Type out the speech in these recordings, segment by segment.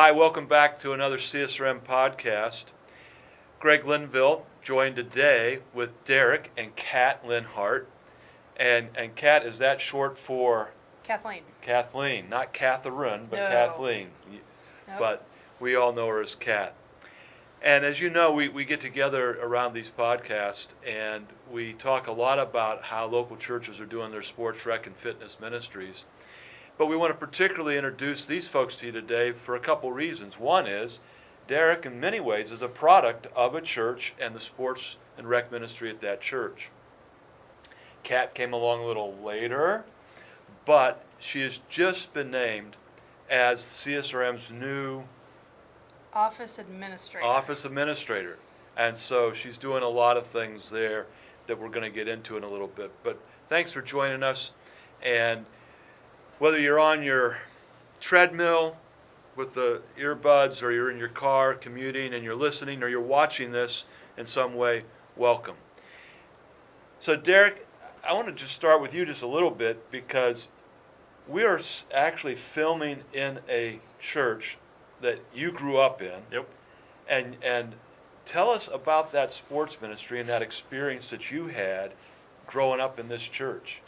Hi, welcome back to another CSRM podcast. Greg Linville joined today with Derek and Kat Linhart. And Kat, is that short for? Kathleen. Kathleen, not Catherine, but No. Kathleen. Nope. But we all know her as Kat. And as you know, we get together around these podcasts and we talk a lot about how local churches are doing their sports, rec, and fitness ministries. But we want to particularly introduce these folks to you today for a couple reasons. One is, Derek in many ways is a product of a church and the sports and rec ministry at that church. Kat came along a little later, but she has just been named as CSRM's new Office administrator. And so she's doing a lot of things there that we're going to get into in a little bit. But thanks for joining us. And whether you're on your treadmill with the earbuds or you're in your car commuting and you're listening or you're watching this in some way, welcome. So Derek, I want to just start with you just a little bit because we are actually filming in a church that you grew up in. Yep. And tell us about that sports ministry and that experience that you had growing up in this church.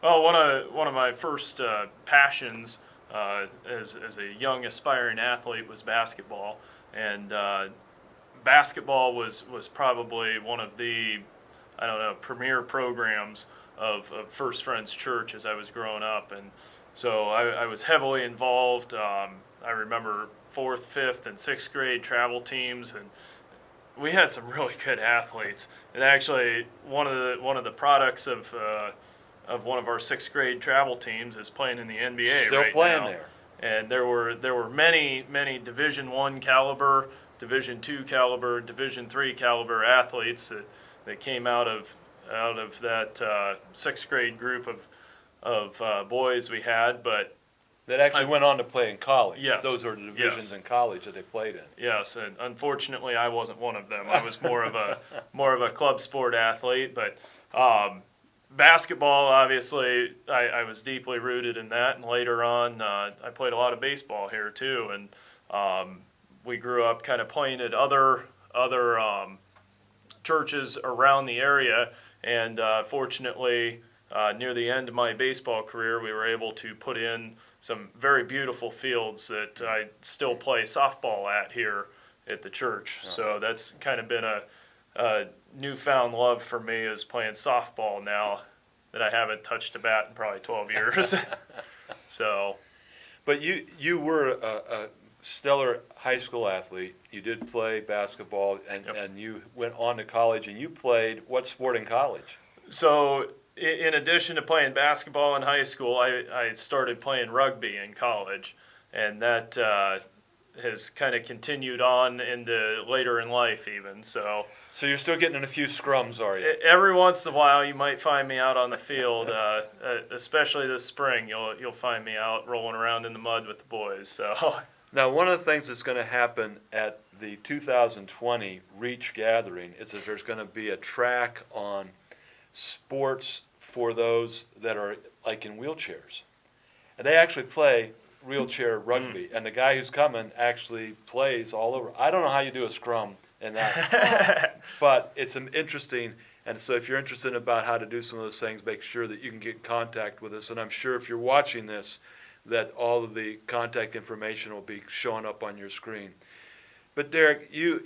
Well, one of my first passions as a young aspiring athlete was basketball, and basketball was probably one of the premier programs of First Friends Church as I was growing up, and so I was heavily involved. I remember 4th, 5th, and 6th grade travel teams, and we had some really good athletes. And actually, one of the products of one of our 6th grade travel teams is playing in the NBA Still right playing now. there. And there were many Division I caliber, Division II caliber, Division III caliber athletes that came out of that 6th grade group of boys we had, but That actually went on to play in college. Yes. Those are the divisions Yes. in college that they played in. Yes, and unfortunately, I wasn't one of them. I was more of a club sport athlete. But basketball, obviously, I was deeply rooted in that. And later on, I played a lot of baseball here too. And we grew up kind of playing at other churches around the area. And fortunately, near the end of my baseball career, we were able to put in some very beautiful fields that I still play softball at here at the church. So that's kind of been a newfound love for me, is playing softball now that I haven't touched a bat in probably 12 years. So, But you were a stellar high school athlete. You did play basketball, and, Yep. and you went on to college, and you played what sport in college? so in addition to playing basketball in high school, I started playing rugby in college, and that has kind of continued on into later in life even. So So you're still getting in a few scrums, are you? every once in a while, you might find me out on the field, especially this spring. You'll find me out rolling around in the mud with the boys. So Now, one of the things that's going to happen at the 2020 Reach Gathering is that there's going to be a track on sports for those that are like in wheelchairs. And they actually play wheelchair rugby. And the guy who's coming actually plays all over. I don't know how you do a scrum in that, but it's an interesting. And so if you're interested about how to do some of those things, make sure that you can get in contact with us. And I'm sure if you're watching this, that all of the contact information will be showing up on your screen. But Derek, you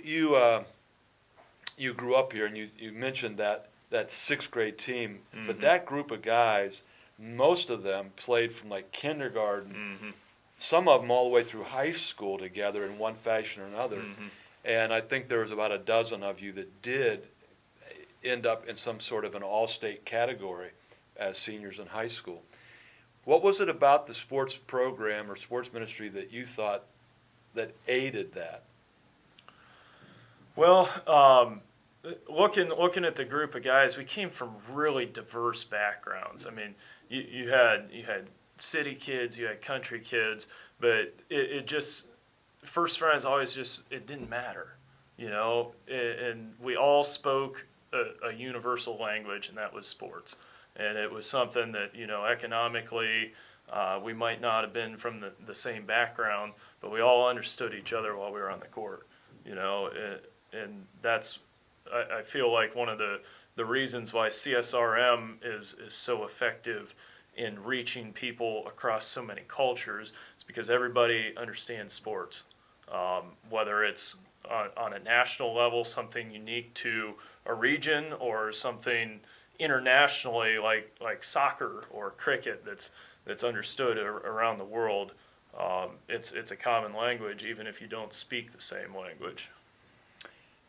grew up here, and you mentioned that 6th grade team, but that group of guys, most of them played from like kindergarten, some of them all the way through high school together in one fashion or another. And I think there was about a dozen of you that did end up in some sort of an all-state category as seniors in high school. What was it about the sports program or sports ministry that you thought that aided that? well, looking at the group of guys, we came from really diverse backgrounds. I mean, you had city kids, you had country kids, but it just, First Friends always just, it didn't matter, and we all spoke a universal language, and that was sports. And it was something that, economically, we might not have been from the same background, but we all understood each other while we were on the court, and that's, I feel like one of the reasons why CSRM is so effective in reaching people across so many cultures is because everybody understands sports, whether it's on a national level, something unique to a region, or something internationally like soccer or cricket that's understood around the world. It's a common language, even if you don't speak the same language.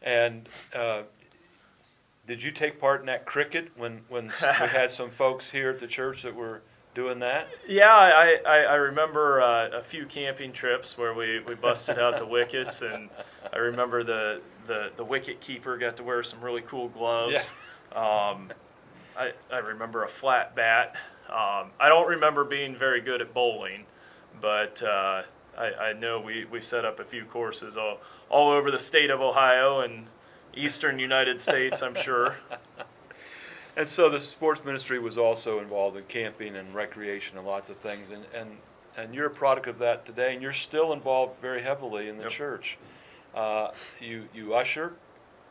And did you take part in that cricket when we had some folks here at the church that were doing that? Yeah, I remember a few camping trips where we busted out the wickets, and I remember the wicket keeper got to wear some really cool gloves. Yeah. I remember a flat bat. I don't remember being very good at bowling, but I know we set up a few courses all over the state of Ohio and eastern United States, I'm sure. And so the sports ministry was also involved in camping and recreation and lots of things, and you're a product of that today, and you're still involved very heavily in the Yep. church. You usher,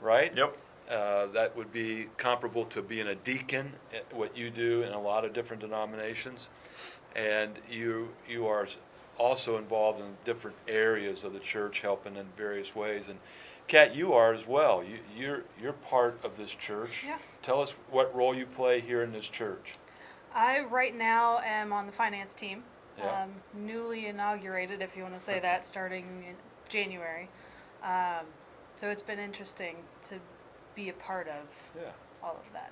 right? Yep. That would be comparable to being a deacon, what you do in a lot of different denominations, and you are also involved in different areas of the church, helping in various ways. And Kat, you are as well. You're part of this church. Yeah. Tell us what role you play here in this church. I right now am on the finance team, Yeah. newly inaugurated, if you want to say that, starting in January. So it's been interesting to be a part of Yeah. all of that.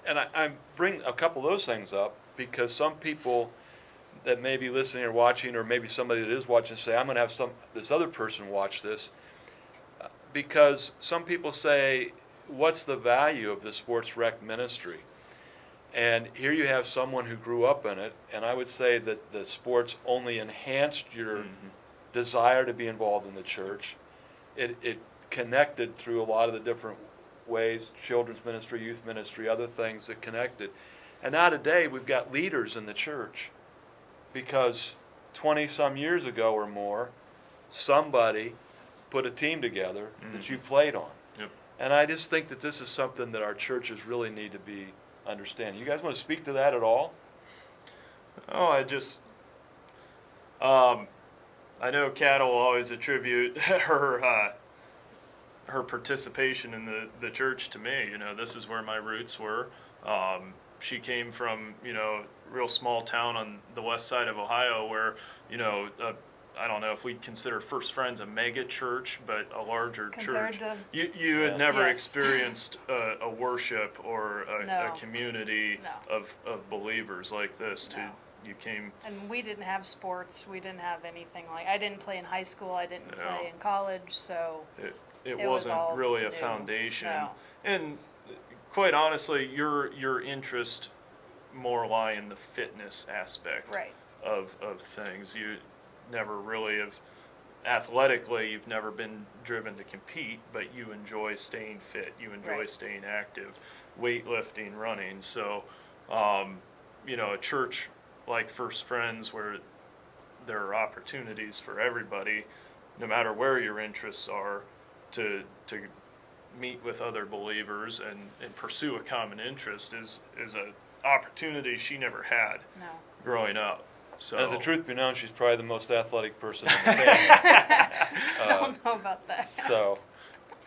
And I bring a couple of those things up because some people that may be listening or watching, or maybe somebody that is watching, say, I'm going to have this other person watch this, because some people say, what's the value of the sports rec ministry? And here you have someone who grew up in it, and I would say that the sports only enhanced your desire to be involved in the church. It connected through a lot of the different ways, children's ministry, youth ministry, other things that connected. And now today we've got leaders in the church because 20-some years ago or more, somebody put a team together that you played on. Yep. And I just think that this is something that our churches really need to be understanding. You guys want to speak to that at all? Oh, I know Kat will always attribute her participation in the church to me. This is where my roots were. She came from, real small town on the west side of Ohio where, I don't know if we'd consider First Friends a mega church, but a larger Compared church. to- You had never Yes. experienced a worship or No. a community No. of believers like this. No. You came. And we didn't have sports. We didn't have anything I didn't play in high school. I didn't No. play in college. So It was wasn't all really a new. foundation. No. And quite honestly, your interest more lie in the fitness aspect right. of things. You never really have, athletically, you've never been driven to compete, but you enjoy staying fit. You enjoy Right. staying active, weightlifting, running. So, a church like First Friends, where there are opportunities for everybody, no matter where your interests are, to meet with other believers and pursue a common interest is a opportunity she never had No. growing up. So And the truth be known, she's probably the most athletic person in the family. Don't know about that.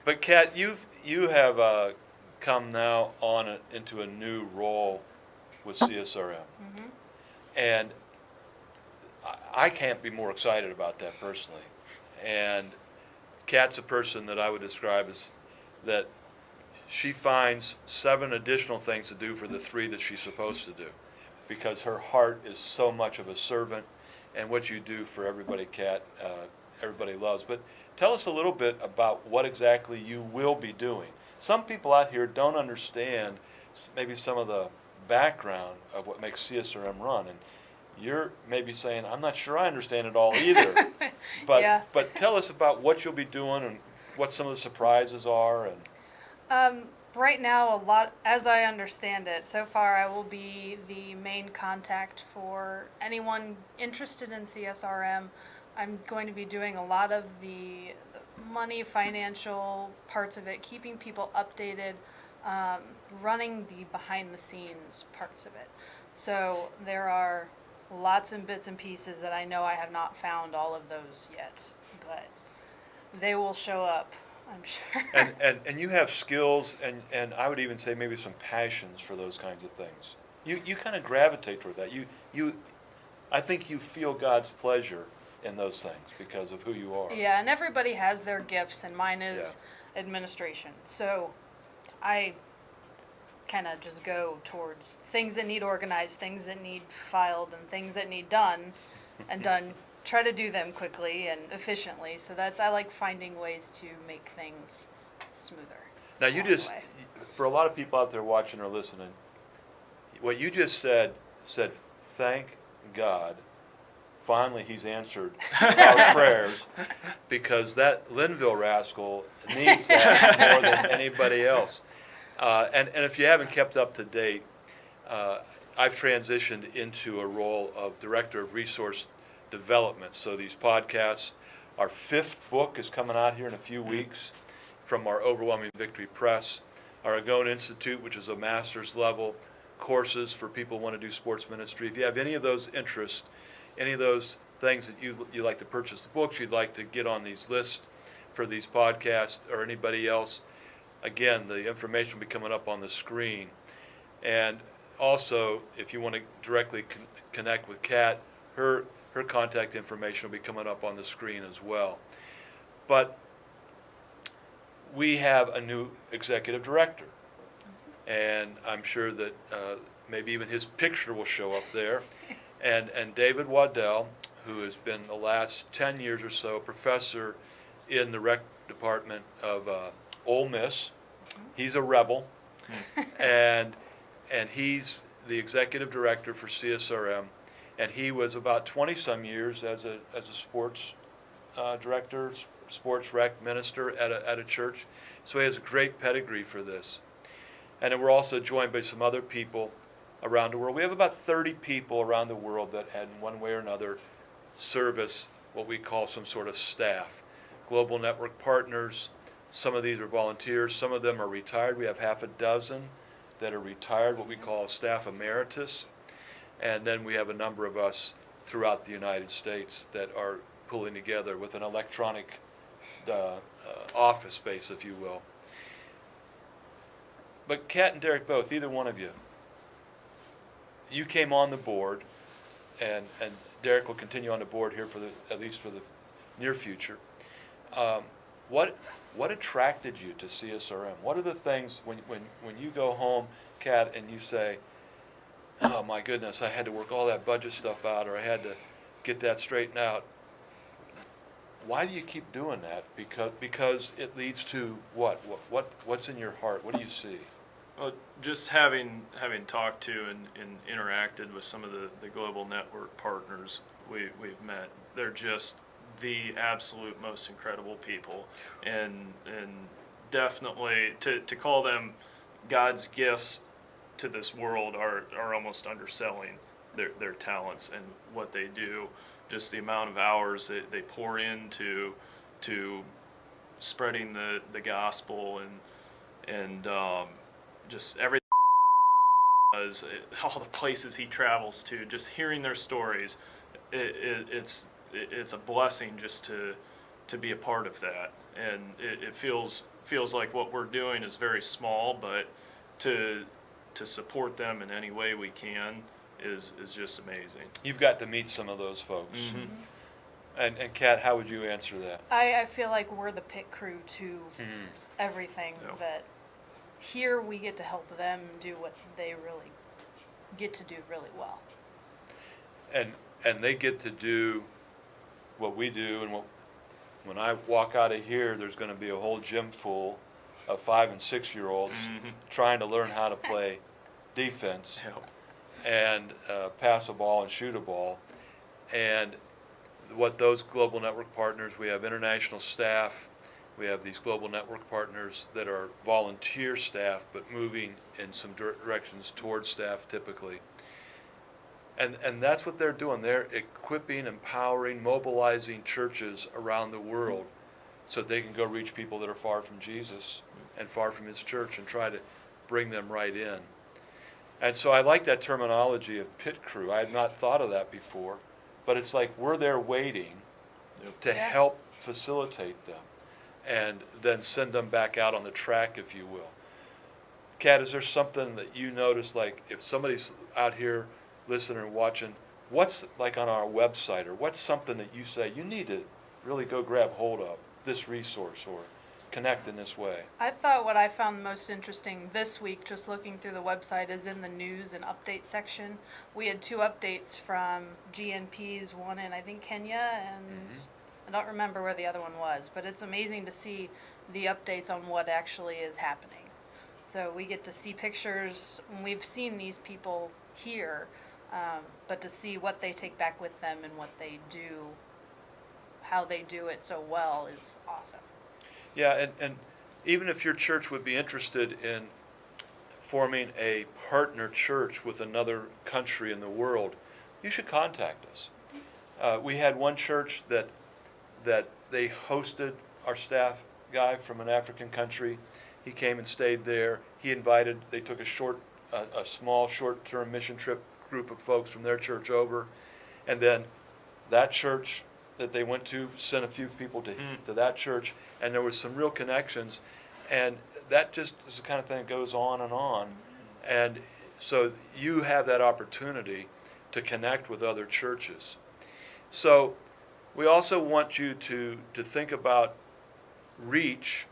But Kat, you have come now into a new role with CSRM, and I can't be more excited about that personally. And Kat's a person that I would describe as that she finds 7 additional things to do for the 3 that she's supposed to do, because her heart is so much of a servant, and what you do for everybody, Kat, everybody loves. But tell us a little bit about what exactly you will be doing. Some people out here don't understand maybe some of the background of what makes CSRM run, and you're maybe saying, I'm not sure I understand it all either. But Yeah. but tell us about what you'll be doing and what some of the surprises are. And Right now, as I understand it, so far I will be the main contact for anyone interested in CSRM, I'm going to be doing a lot of the money, financial parts of it, keeping people updated, running the behind the scenes parts of it. So there are lots and bits and pieces that I know I have not found all of those yet, but they will show up, I'm sure. And you have skills and I would even say maybe some passions for those kinds of things. You kind of gravitate toward that. I think you feel God's pleasure in those things because of who you are. Yeah, and everybody has their gifts, and mine is administration. So I kind of just go towards things that need organized, things that need filed, and things that need done, and done. Try to do them quickly and efficiently. So I like finding ways to make things smoother. Now you along the just, way. for a lot of people out there watching or listening, what you just said, thank God, finally he's answered our prayers, because that Linville rascal needs that more than anybody else. And if you haven't kept up to date, I've transitioned into a role of Director of Resource Development. So these podcasts, our 5th book is coming out here in a few weeks from our Overwhelming Victory Press. Our Agone Institute, which is a master's level courses for people who want to do sports ministry. If you have any of those interests, any of those things that you like to purchase the books, you'd like to get on these lists for these podcasts or anybody else, again, the information will be coming up on the screen. And also, if you want to directly connect with Kat, her contact information will be coming up on the screen as well. But we have a new executive director, and I'm sure that maybe even his picture will show up there. And David Waddell, who has been the last 10 years or so a professor in the rec department of Ole Miss. He's a rebel, and he's the executive director for CSRM, and he was about 20-some years as a sports director, sports rec minister at a church. So he has a great pedigree for this. And then we're also joined by some other people around the world. We have about 30 people around the world that had, in one way or another, service what we call some sort of staff. Global network partners. Some of these are volunteers. Some of them are retired. We have half a dozen that are retired, what we call staff emeritus. And then we have a number of us throughout the United States that are pulling together with an electronic office space, if you will. But Kat and Derek both, either one of you came on the board, and Derek will continue on the board here at least for the near future. What attracted you to CSRM? What are the things when you go home, Kat, and you say, "Oh my goodness, I had to work all that budget stuff out, or I had to get that straightened out"? Why do you keep doing that? Because it leads to what? What's in your heart? What do you see? Well, just having talked to and interacted with some of the global network partners we've met, they're just the absolute most incredible people, and definitely to call them God's gifts to this world are almost underselling their talents and what they do. Just the amount of hours that they pour into spreading the gospel and just everything does, all the places he travels to, just hearing their stories, it's a blessing just to be a part of that. And it feels like what we're doing is very small, but to support them in any way we can is just amazing. You've got to meet some of those folks. Mm-hmm. And Kat, how would you answer that? I feel like we're the pit crew to Mm-hmm. everything. Yep. That here we get to help them do what they really get to do really well. And they get to do what we do, and when I walk out of here, there's going to be a whole gym full of 5 and 6 year olds Mm-hmm. trying to learn how to play defense Yep. and pass a ball and shoot a ball. And what those global network partners, we have international staff, we have these global network partners that are volunteer staff but moving in some directions towards staff typically. And that's what they're doing. They're equipping, empowering, mobilizing churches around the world so that they can go reach people that are far from Jesus and far from his church and try to bring them right in. And so I like that terminology of pit crew. I had not thought of that before, but it's like we're there waiting to Yeah. help facilitate them and then send them back out on the track, if you will. Kat, is there something that you notice, like if somebody's out here listening or watching, what's like on our website, or what's something that you say you need to really go grab hold of, this resource, or connect in this way? I thought what I found most interesting this week, just looking through the website, is in the news and update section. We had 2 updates from GNPs, one in I think Kenya, and I don't remember where the other one was, but it's amazing to see the updates on what actually is happening. So we get to see pictures, and we've seen these people here, but to see what they take back with them and what they do, how they do it so well, is awesome. Yeah, and even if your church would be interested in forming a partner church with another country in the world, you should contact us. We had one church that they hosted our staff guy from an African country. He came and stayed there. They took a small short-term mission trip group of folks from their church over, and then that church that they went to sent a few people to that church, and there was some real connections, and that just is the kind of thing that goes on, and so you have that opportunity to connect with other churches. So we also want you to think about Reach,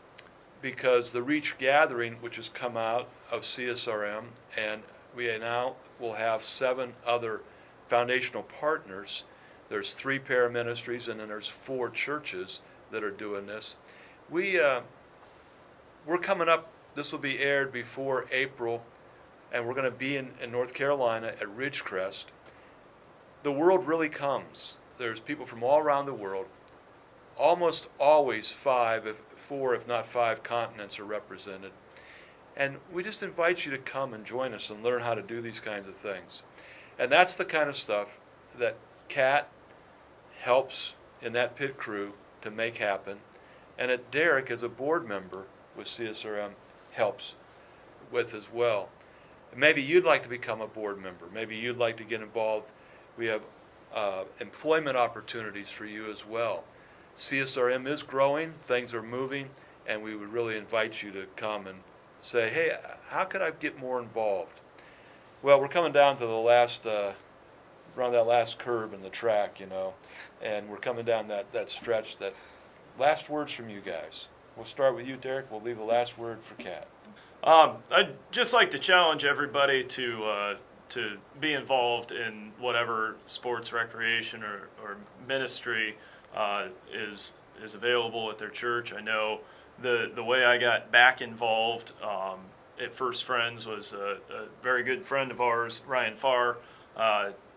because the Reach gathering, which has come out of CSRM, and we now will have 7 other foundational partners. There's 3 paraministries, and then there's 4 churches that are doing this. We're coming up, this will be aired before April, and we're going to be in North Carolina at Ridgecrest. The world really comes. There's people from all around the world. Almost always 4 if not 5 continents are represented. And we just invite you to come and join us and learn how to do these kinds of things. And that's the kind of stuff that Kat helps in that pit crew to make happen, and that Derek, as a board member with CSRM, helps with as well. Maybe you'd like to become a board member. Maybe you'd like to get involved. We have employment opportunities for you as well. CSRM is growing, things are moving, and we would really invite you to come and say, hey, how could I get more involved? Well, we're coming down to the last, around that last curve in the track, and we're coming down that stretch. That last words from you guys. We'll start with you, Derek. We'll leave the last word for Kat. I'd just like to challenge everybody to be involved in whatever sports, recreation, or ministry is available at their church. I know the way I got back involved at First Friends was a very good friend of ours, Ryan Farr,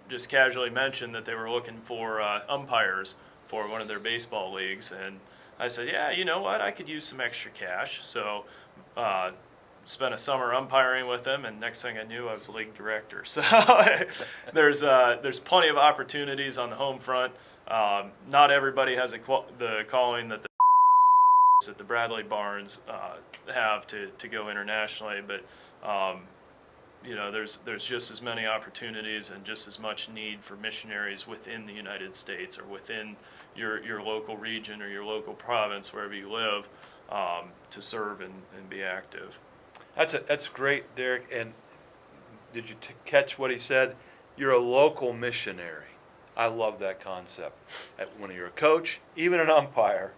just casually mentioned that they were looking for umpires for one of their baseball leagues, and I said, yeah, you know what, I could use some extra cash. So spent a summer umpiring with them, and next thing I knew, I was league director. So there's plenty of opportunities on the home front. Not everybody has the calling that the at the Bradley Barnes have to go internationally, but there's just as many opportunities and just as much need for missionaries within the United States or within your local region or your local province, wherever you live, to serve and be active. That's great, Derek. And did you catch what he said? You're a local missionary. I love that concept. When you're a coach, even an umpire,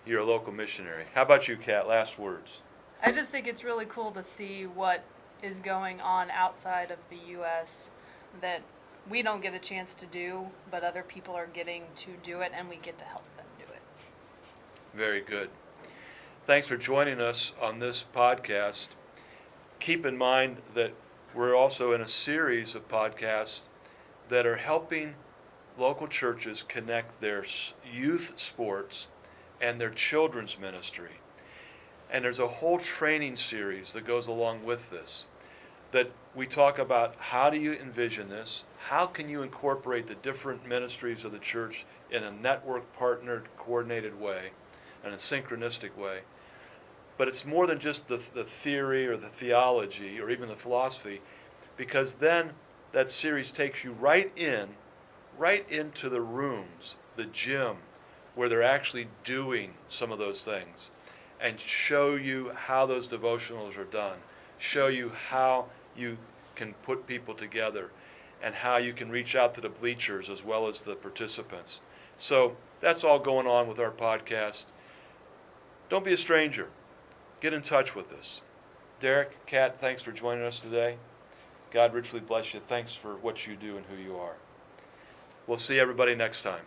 you're a local missionary. How about you, Kat? Last words. I just think it's really cool to see what is going on outside of the U.S. that we don't get a chance to do, but other people are getting to do it, and we get to help them do it. Very good. Thanks for joining us on this podcast. Keep in mind that we're also in a series of podcasts that are helping local churches connect their youth sports and their children's ministry. And there's a whole training series that goes along with this. that we talk about how do you envision this? How can you incorporate the different ministries of the church in a network, partnered, coordinated way, and a synchronistic way? But it's more than just the theory or the theology or even the philosophy, because then that series takes you right into the rooms, the gym, where they're actually doing some of those things, and show you how those devotionals are done, show you how you can put people together, and how you can reach out to the bleachers as well as the participants. So that's all going on with our podcast. Don't be a stranger. Get in touch with us. Derek, Kat, thanks for joining us today. God richly bless you. Thanks for what you do and who you are. We'll see everybody next time.